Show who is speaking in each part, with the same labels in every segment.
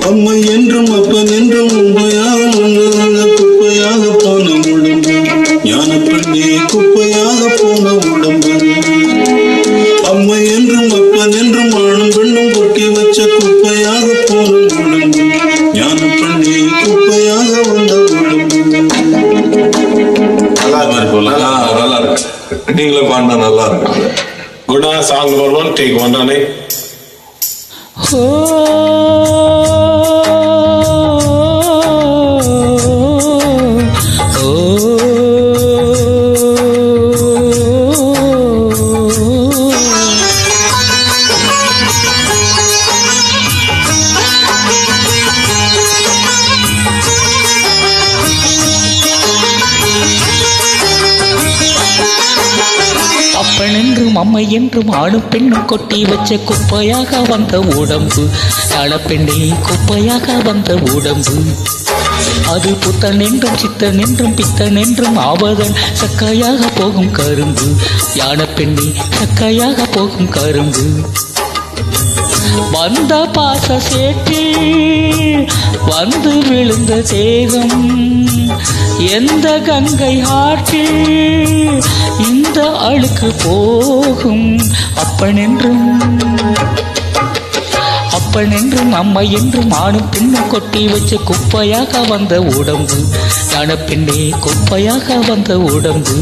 Speaker 1: அம்மை என்றும் அப்பன் என்றும் குப்பையாக போன உடம்பு ஞான பெண்ணே குப்பையாக போன உடம்பு. அம்மை என்றும் அப்பன் என்றும் ஆணும் பெண்ணும் கொட்டி வச்ச குப்பையாக போன உடம்பு ஞான பெண்ணே குப்பையாக வந்த உடம்பு.
Speaker 2: நல்லா இருக்கு. நீங்களும் பாடினா நல்லா இருக்கு. குணா சாங் நம்பர் 1 டேக் 1 தானே.
Speaker 3: அப்பனென்றும் அம்மை என்றும் ஆணும் பெண்ணும் கொட்டி வச்ச குப்பையாக வந்த உடம்பு பெண்ணே குப்பையாக வந்த உடம்பு. அது புத்தன் என்றும் சித்தன் என்றும் பித்தன் என்றும் ஆவதன் சக்கையாக போகும் கரும்பு ஞான பெண்ணே சக்கையாக போகும் கரும்பு. வந்த பாச சேற்றில் வந்து விழுந்த தேகம் எந்த கங்கை ஆற்றில் இந்த அழுக்கு போகும். அப்பனென்றும் அம்மை என்றும் ஆணும் பெண்ணும் கொட்டி வச்சு குப்பையாக வந்த உடம்பு ஞான பெண்ணே குப்பையாக வந்த உடம்பு.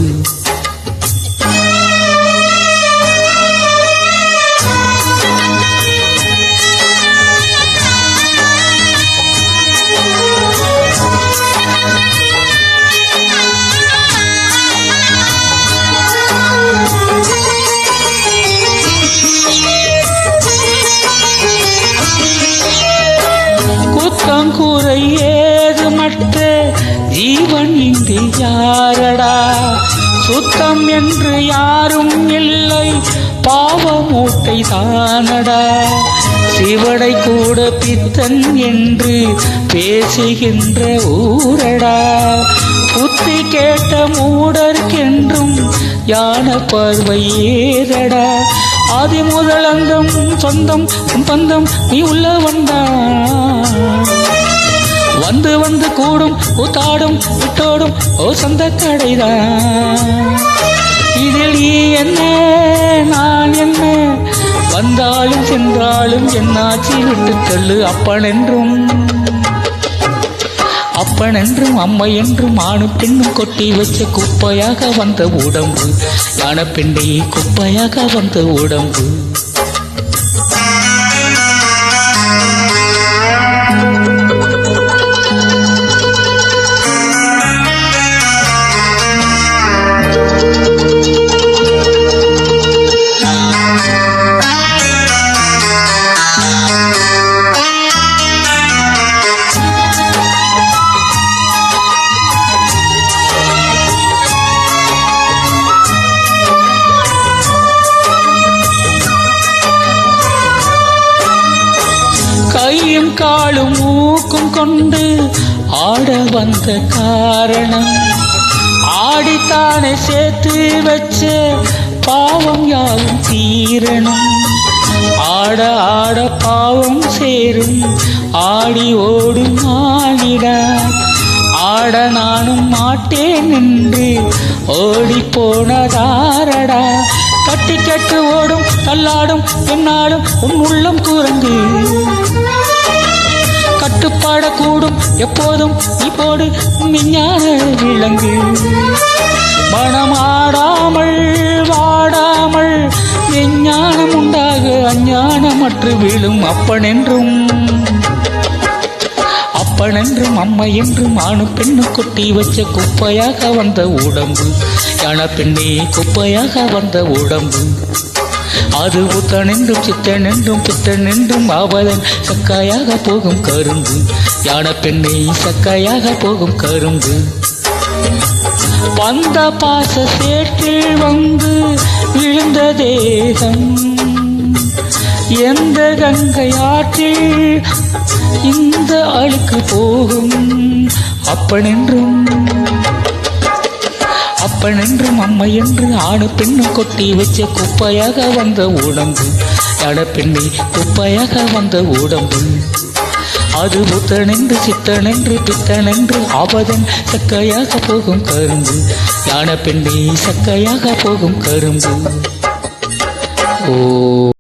Speaker 3: கூரை ஏது மற்ற ஜீவன் இங்கு யாரடா சுத்தம் என்று யாரும் இல்லை பாவ மூட்டை தானடா. சிவடை கூட பித்தன் என்று பேசுகின்ற ஊரடா. புத்தி கேட்ட மூடர்க்கென்றும் யான பார்வை ஏதடா. ஆதி முதலந்தம் சொந்தம் பந்தம் நீ உள்ள வந்து வந்து கூடும் கூத்தாடும் விட்டோடும் ஓ சொந்த கடைதான். இதில் நீ என்ன நான் என்ன வந்தாலும் சென்றாலும் என்னாச்சி விட்டு தள்ளு. அப்பனென்றும் அம்மை என்றும் ஆணும் பெண்ணும் கொட்டி வச்ச குப்பையாக வந்த உடம்பு ஞான பெண்ணே குப்பையாக வந்த உடம்பு. கையும் காலும் மூக்கும் கொண்டு ஆட வந்த காரணம் ஆடித்தானே சேர்த்து வச்ச பாவம் யாவும் தீரணும். ஆட ஆட பாவம் சேரும் ஆடி ஓடும் ஆடிடா. ஆட நானும் மாட்டேன் என்று ஓடி போனதாரடா. கட்டி கட்டு ஓடும் தள்ளாடும் என்னாலும் உன் உள்ளம் குரங்கு கட்டுப்பாடக்கூடும் எப்போதும் இப்போது விஞ்ஞான விலங்கு. மனமாடாமல் வாடாமல் விஞ்ஞானம் உண்டாக அஞ்ஞானமற்று விழும். அப்பனென்றும் அம்மை என்றும் ஆணும் பெண்ணும் கொட்டி வச்ச குப்பையாக வந்த உடம்பு ஞான பெண்ணே குப்பையாக வந்த உடம்பு. அது புத்தன் என்றும் சித்தன் என்றும் பித்தன் என்றும் ஆவதன் சக்காயாக போகும் கரும்பு ஞான பெண்ணே சக்காயாக போகும் கரும்பு. வந்த பாச சேற்றில் வந்து விழுந்த தேகம் எந்த கங்கை ஆற்றில் இந்த அழுக்கு போகும். அப்பன் என்றும் அம்மை என்று ஆணு பெண்ணும் கொட்டி வச்ச குப்பையாக வந்த உடம்பு யாட பெண்ணே குப்பையாக வந்த உடம்பு அது புத்தனென்று சித்தனென்று பித்தனென்று ஆபதன் சக்கையாக போகும் கரும்பு யாட பெண்ணே சக்கையாக போகும் கரும்பு ஓ